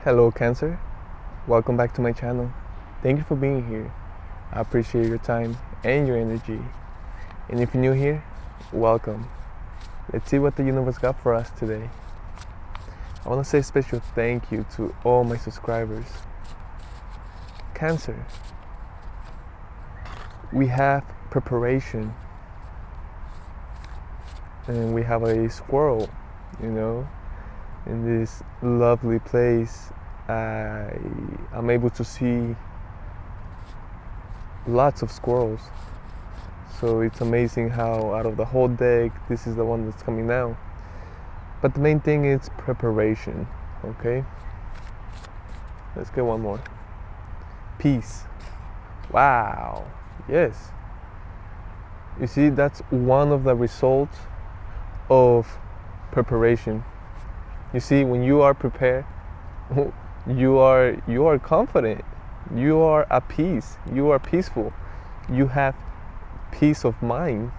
Hello, Cancer. Welcome back to my channel. Thank you for being here. I appreciate your time and your energy. And if you're new here, welcome. Let's see what the universe got for us today. I want to say a special thank you to all my subscribers. Cancer, we have preparation. And we have a squirrel, in this lovely place. I'm able to see lots of squirrels. So it's amazing how out of the whole deck, this is the one that's coming now. But the main thing is preparation, okay? Let's get one more. Peace. Wow, yes. You see, that's one of the results of preparation. You see, when you are prepared, you are confident, you are at peace, you are peaceful, you have peace of mind.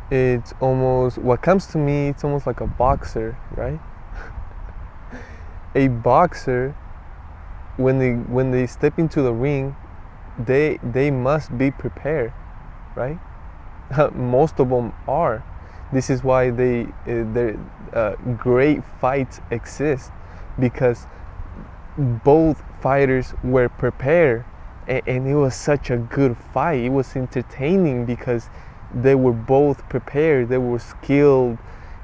It's almost, what comes to me, it's almost like a boxer, right? A boxer, when they step into the ring, they must be prepared, right? Most of them are. This is why great fights exist, because both fighters were prepared, and it was such a good fight. It was entertaining because they were both prepared. They were skilled,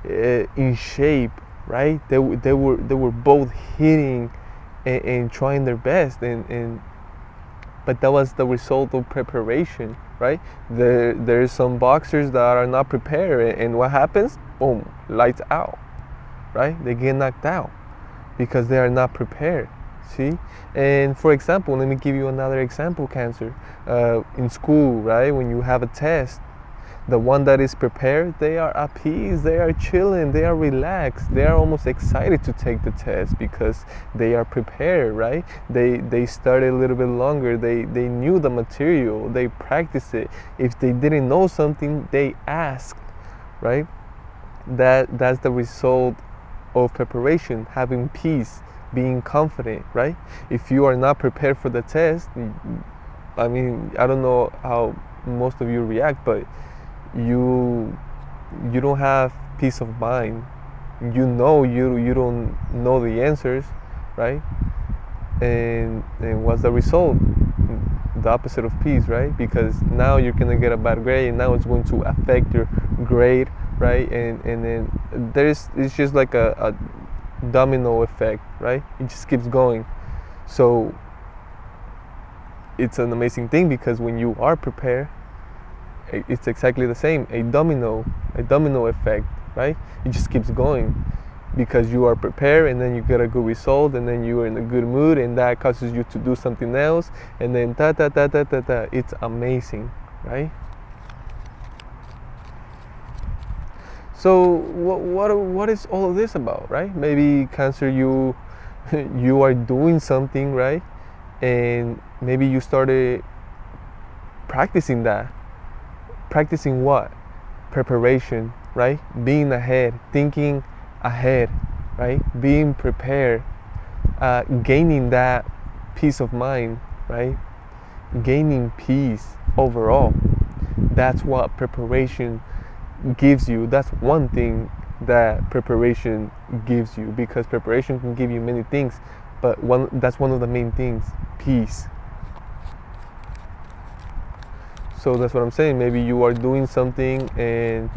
in shape, right? They were both hitting and trying their best, but that was the result of preparation, right? There's some boxers that are not prepared, and what happens? Boom, lights out, right? They get knocked out because they are not prepared. See? And for example, let me give you another example, Cancer. In school, right? When you have a test, the one that is prepared, they are at peace, they are chilling, they are relaxed, they are almost excited to take the test because they are prepared, right? They started a little bit longer, they knew the material, they practiced it. If they didn't know something, they asked, right? That's the result of preparation, having peace, being confident, right? If you are not prepared for the test, I mean, I don't know how most of you react, but you don't have peace of mind. You don't know the answers, right? And what's the result? The opposite of peace, right? Because now you're gonna get a bad grade, and now it's going to affect your grade, right? And then it's just like a domino effect, right? It just keeps going. So it's an amazing thing, because when you are prepared, it's exactly the same, a domino effect, right? It just keeps going because you are prepared, and then you get a good result, and then you are in a good mood, and that causes you to do something else, and then it's amazing, right? So what is all of this about, right? Maybe, Cancer, you you are doing something, right? And maybe you started practicing that. Practicing what? Preparation, right? Being ahead, thinking ahead, right? Being prepared, gaining that peace of mind, right? Gaining peace overall. That's what preparation gives you. That's one thing that preparation gives you, because preparation can give you many things, but that's one of the main things, peace. So that's what I'm saying. Maybe you are doing something, and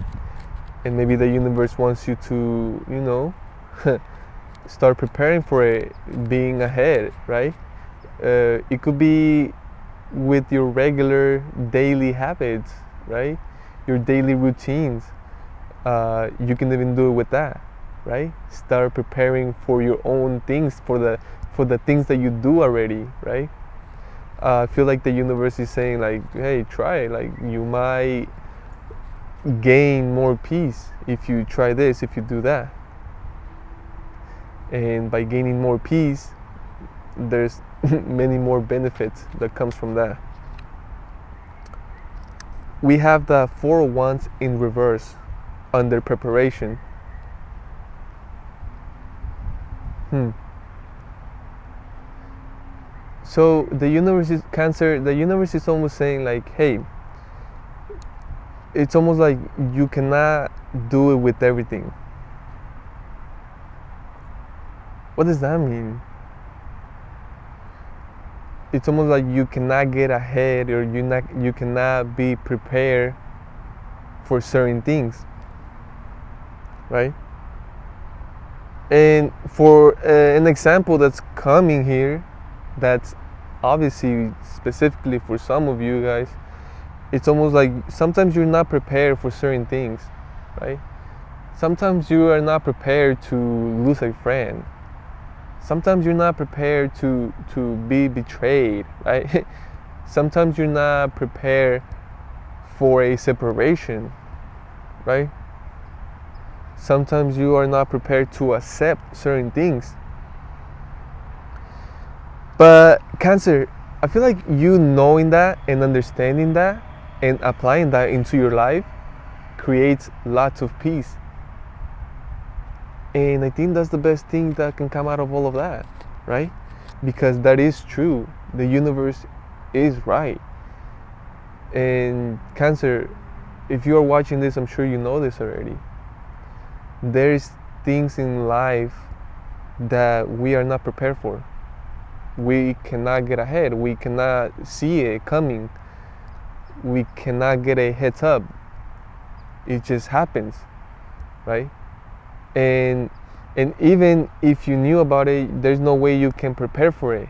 maybe the universe wants you to, start preparing for it, being ahead, right? It could be with your regular daily habits, right? Your daily routines. You can even do it with that, right? Start preparing for your own things, for the things that you do already, right? I feel like the universe is saying, like, hey, try it. Like, you might gain more peace if you try this, if you do that. And by gaining more peace, there's many more benefits that comes from that. we have the Four of Wands in reverse under preparation. So the universe is Cancer. The universe is almost saying like, hey, it's almost like you cannot do it with everything. What does that mean? It's almost like you cannot get ahead, or you cannot be prepared for certain things, right? And for an example that's coming here, that's obviously specifically for some of you guys, it's almost like sometimes you're not prepared for certain things, right? Sometimes you are not prepared to lose a friend. Sometimes you're not prepared to be betrayed, right? Sometimes you're not prepared for a separation, right? Sometimes you are not prepared to accept certain things. But Cancer, I feel like you knowing that and understanding that and applying that into your life creates lots of peace. And I think that's the best thing that can come out of all of that, right? Because that is true. The universe is right. And Cancer, if you are watching this, I'm sure you know this already. There's things in life that we are not prepared for. We cannot get ahead. We cannot see it coming. We cannot get a heads up. It just happens, right? And even if you knew about it, there's no way you can prepare for it.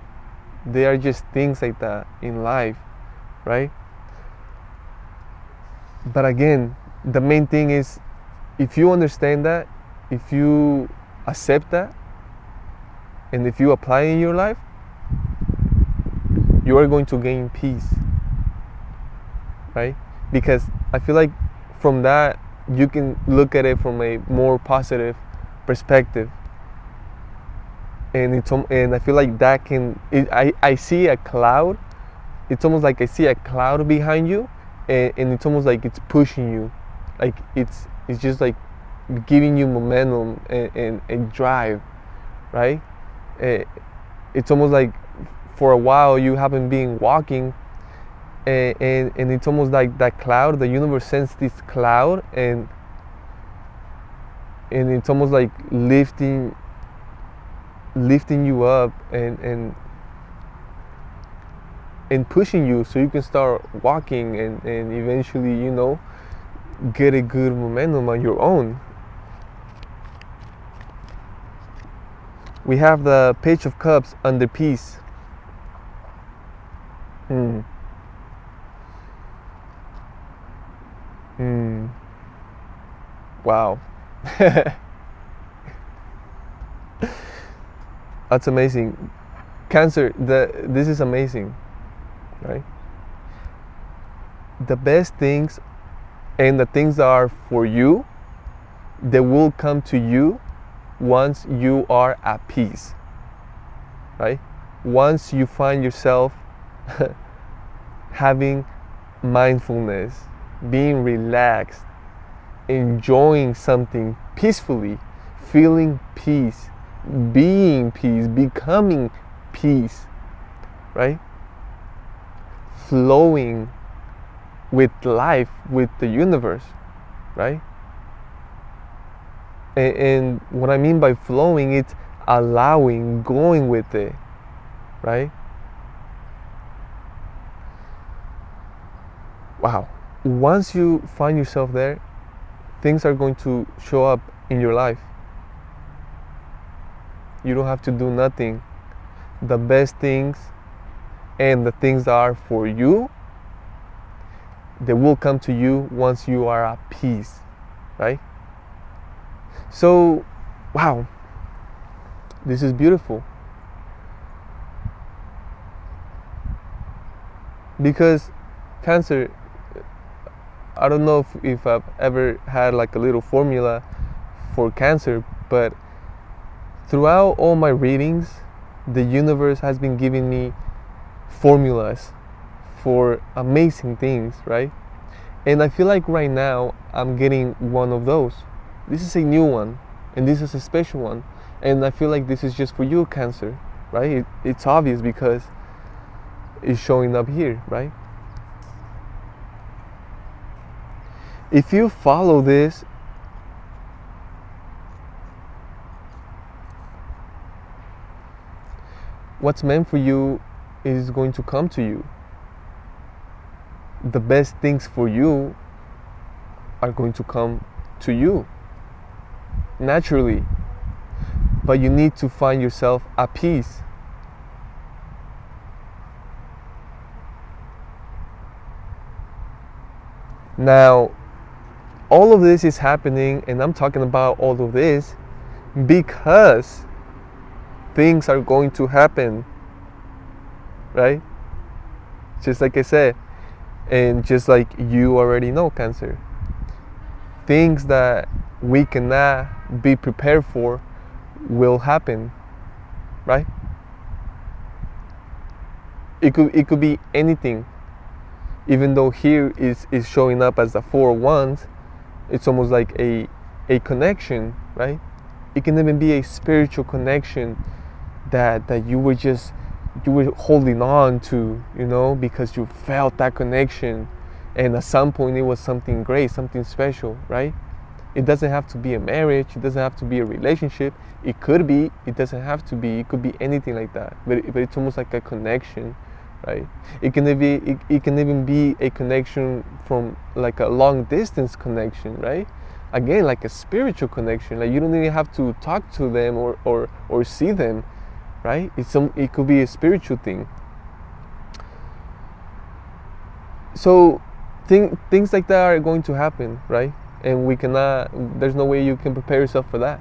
There are just things like that in life, right? But again, the main thing is, if you understand that, if you accept that, and if you apply it in your life, you are going to gain peace, right? Because I feel like from that, you can look at it from a more positive perspective. And I feel like that can, I see a cloud. It's almost like I see a cloud behind you, and it's almost like it's pushing you. Like it's just like giving you momentum and drive, right? It's almost like for a while you haven't been walking, and it's almost like that cloud, the universe sends this cloud, and it's almost like lifting you up and pushing you so you can start walking and eventually, get a good momentum on your own. We have the Page of Cups under peace. Wow. That's amazing. Cancer, this is amazing, right? The best things and the things that are for you, they will come to you once you are at peace, right? Once you find yourself having mindfulness, being relaxed, enjoying something peacefully, feeling peace, being peace, becoming peace, right? Flowing with life, with the universe, right? And what I mean by flowing, it's allowing, going with it, right? Wow. Once you find yourself there, things are going to show up in your life. You don't have to do nothing. The best things and the things that are for you, they will come to you once you are at peace, right? So, wow, this is beautiful. Because Cancer, I don't know if I've ever had like a little formula for Cancer, but throughout all my readings, the universe has been giving me formulas for amazing things, right? And I feel like right now I'm getting one of those. This is a new one, and this is a special one. And I feel like this is just for you, Cancer, right? It's obvious because it's showing up here, right? If you follow this, what's meant for you is going to come to you. The best things for you are going to come to you naturally. But you need to find yourself at peace. Now, all of this is happening, and I'm talking about all of this because things are going to happen, right? Just like I said, and just like you already know, Cancer, things that we cannot be prepared for will happen, right? It could be anything. Even though here is showing up as the 4 wands, it's almost like a connection, right? It can even be a spiritual connection that you were holding on to, because you felt that connection, and at some point it was something great, something special, right? It doesn't have to be a marriage, it doesn't have to be a relationship. It could be, it doesn't have to be, it could be anything like that. But it's almost like a connection, right? It can even be a connection from like a long distance connection, right? Again, like a spiritual connection. Like you don't even have to talk to them or see them, right? It could be a spiritual thing. So things like that are going to happen, right? And there's no way you can prepare yourself for that.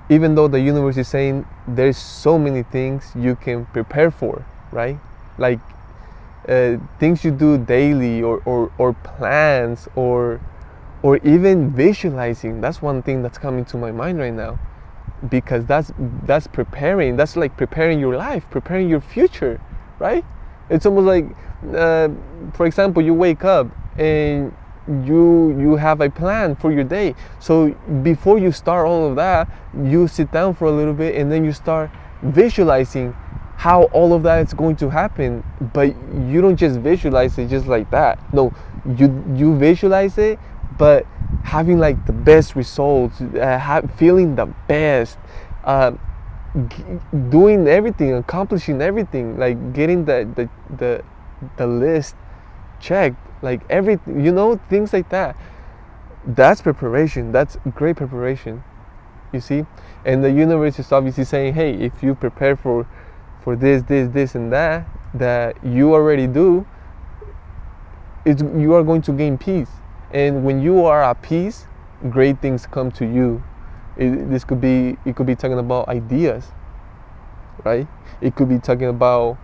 Even though the universe is saying there's so many things you can prepare for, right? Like things you do daily, or plans, or even visualizing. That's one thing that's coming to my mind right now, because that's preparing. That's like preparing your life, preparing your future, right? It's almost like, for example, you wake up and you have a plan for your day. So before you start all of that, you sit down for a little bit, and then you start visualizing how all of that is going to happen. But you don't just visualize it just like that. No, you visualize it, but having like the best results, feeling the best, doing everything, accomplishing everything, like getting the list checked, like everything, things like that. That's preparation. That's great preparation, you see. And the universe is obviously saying, hey, if you prepare for this and that you already do, you are going to gain peace. And when you are at peace, great things come to you. It could be talking about ideas, right? It could be talking about,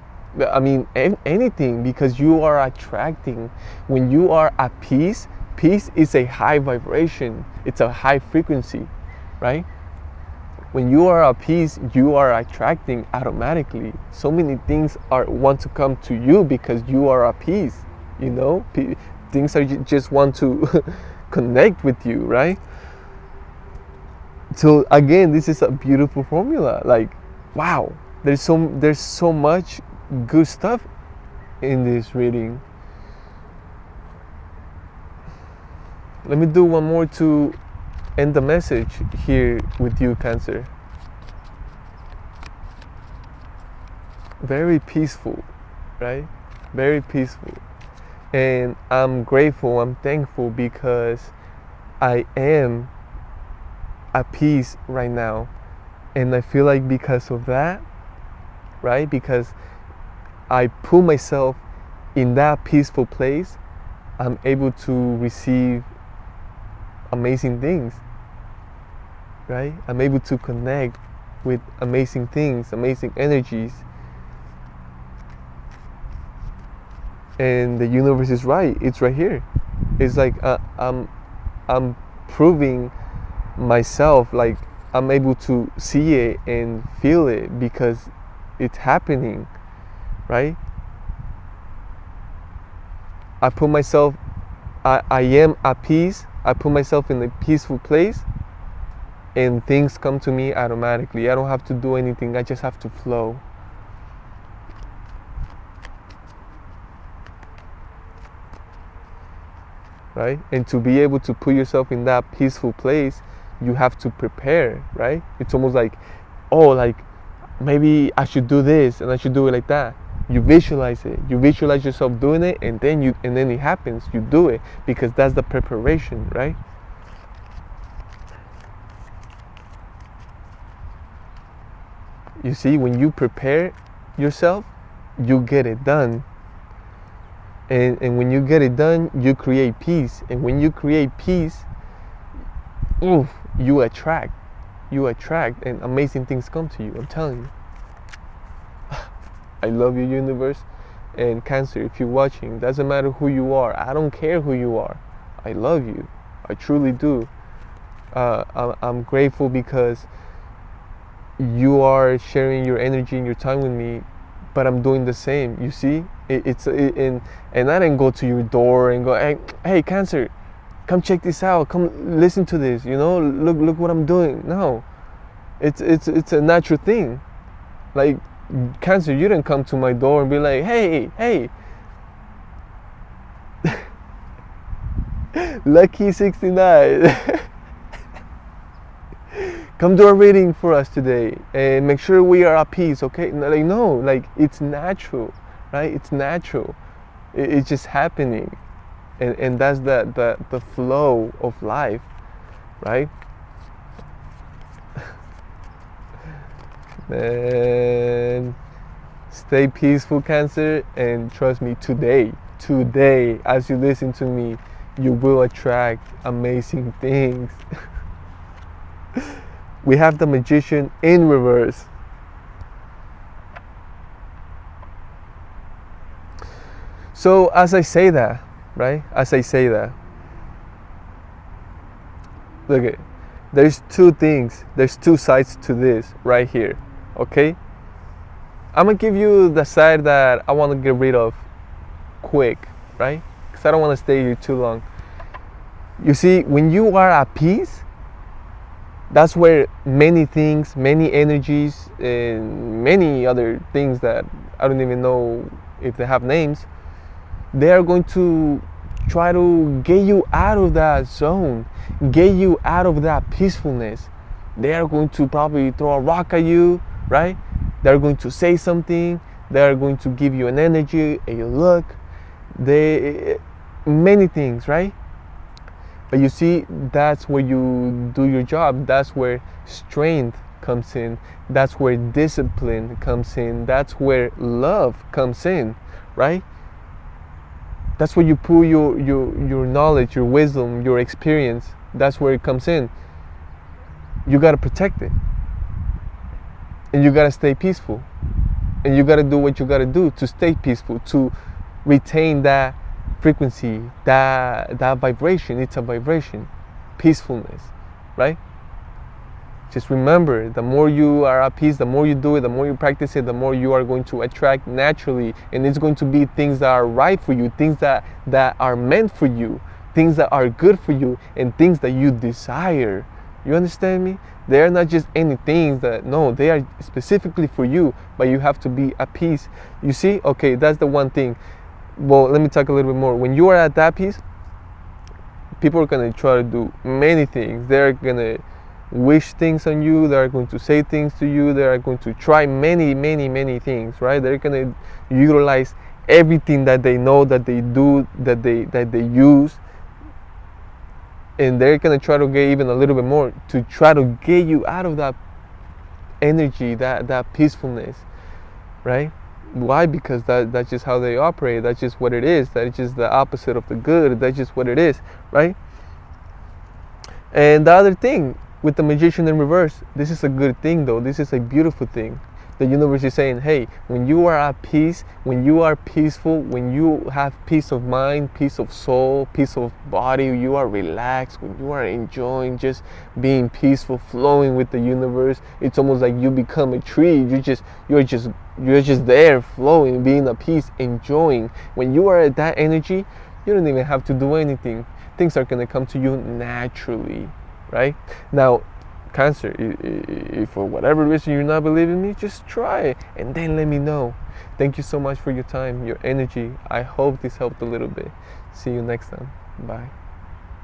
anything, because you are attracting. When you are at peace, peace is a high vibration. It's a high frequency, right? When you are at peace, you are attracting automatically. So many things want to come to you because you are at peace. Things are just want to connect with you, right? So again, this is a beautiful formula. Like, wow, there's so much good stuff in this reading. Let me do one more to end the message here with you, Cancer. Very peaceful, right? Very peaceful. And I'm grateful, I'm thankful, because I am at peace right now. And I feel like because of that, right? Because I put myself in that peaceful place, I'm able to receive amazing things, right? I'm able to connect with amazing things, amazing energies. And the universe is right. It's right here. It's like I'm proving myself, like I'm able to see it and feel it because it's happening, right? I put myself, I am at peace. I put myself in a peaceful place, and things come to me automatically. I don't have to do anything. I just have to flow. Right? And to be able to put yourself in that peaceful place, you have to prepare, right? It's almost like, oh, like maybe I should do this and I should do it like that. You visualize it. You visualize yourself doing it, and then it happens. You do it because that's the preparation, right? You see, when you prepare yourself, you get it done. And when you get it done, you create peace. And when you create peace, oof, you attract, and amazing things come to you. I'm telling you. I love you, universe. And Cancer, if you're watching, doesn't matter who you are. I don't care who you are. I love you. I truly do. I'm grateful because you are sharing your energy and your time with me, but I'm doing the same. You see, and I didn't go to your door and go, hey, Cancer, come check this out. Come listen to this. You know, look what I'm doing. No, it's a natural thing. Like, Cancer, you didn't come to my door and be like, hey, Lucky 69. Come do a reading for us today and make sure we are at peace, okay? Like, no, like, it's natural, right? It's natural. It's just happening. And that's the flow of life, right? Man, stay peaceful, Cancer, and trust me, today, as you listen to me, you will attract amazing things. We have the Magician in reverse. So as I say that, right? Look at, there's two things. There's two sides to this right here. Okay? I'm gonna give you the side that I want to get rid of quick, right? Because I don't want to stay here too long. You see, when you are at peace, that's where many things, many energies, and many other things that I don't even know if they have names, they are going to try to get you out of that zone, get you out of that peacefulness. They are going to probably throw a rock at you, right? They're going to say something. They are going to give you an energy, a look. Many things, right? But you see, that's where you do your job. That's where strength comes in. That's where discipline comes in. That's where love comes in, right? That's where you pull your knowledge, your wisdom, your experience. That's where it comes in. You got to protect it. And you got to stay peaceful. And you got to do what you got to do to stay peaceful, to retain that frequency, that vibration. It's a vibration, peacefulness, right? Just remember, the more you are at peace, the more you do it, the more you practice it, the more you are going to attract naturally. And it's going to be things that are right for you, things that are meant for you, things that are good for you, and things that you desire. You understand me? They are not just any things that, no, they are specifically for you, but you have to be at peace. You see? Okay, that's the one thing. Well, let me talk a little bit more. When you are at that peace, people are going to try to do many things. They're going to wish things on you. They are going to say things to you. They are going to try many things, right? They're going to utilize everything that they know, that they do, that they use. And they're going to try to get even a little bit more to try to get you out of that energy, that peacefulness, right? Why? Because that's just how they operate. That's just what it is. That's just the opposite of the good. That's just what it is, right? And the other thing with the Magician in reverse, this is a good thing though. This is a beautiful thing. The universe is saying, hey, when you are at peace, when you are peaceful, when you have peace of mind, peace of soul, peace of body, you are relaxed, when you are enjoying just being peaceful, flowing with the universe, it's almost like you become a tree. You're just there flowing, being at peace, enjoying. When you are at that energy, You don't even have to do anything. Things are gonna come to you naturally, right? Now, Cancer, if for whatever reason you're not believing me, just try it and then let me know. Thank you so much for your time, your energy. I hope this helped a little bit. See you next time. Bye.